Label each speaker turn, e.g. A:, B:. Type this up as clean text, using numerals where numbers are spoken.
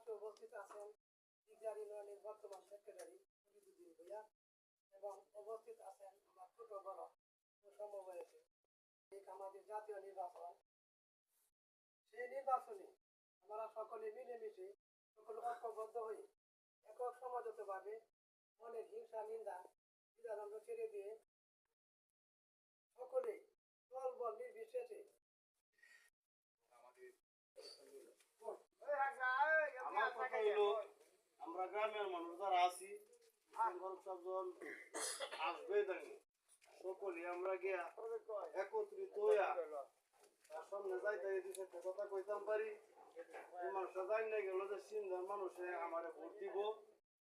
A: পাশে উপস্থিত আছেন দিগজার ইউনিয়নের বর্তমান সেক্রেটারি শরীফুদ্দিন ভূঁইয়া এবং উপস্থিত আছেন আমার ছোট বড় ও সমবয়সী আমাদের জাতীয় নির্বাচন। সেই নির্বাচনে আমরা সকলে মিলেমিশে সকল ঐক্যবদ্ধ হয়ে একক সমাজতভাবে মনের হিংসা নিন্দা বিধানন্দ ছেড়ে দিয়ে সকলে দল বল নির্বিশেষে
B: আমার কথা হইলো আমরা গ্রামের মানুষ যারা আছি সবজন আসবে দেখি সকলে আমরা গিয়া একত্রিত হইয়া তার সামনে যাইতে দিছে কথা কইতাম পারি মানুষটা যাই না গেল যে সিন্ধার মানুষে আমারে ভোট দিব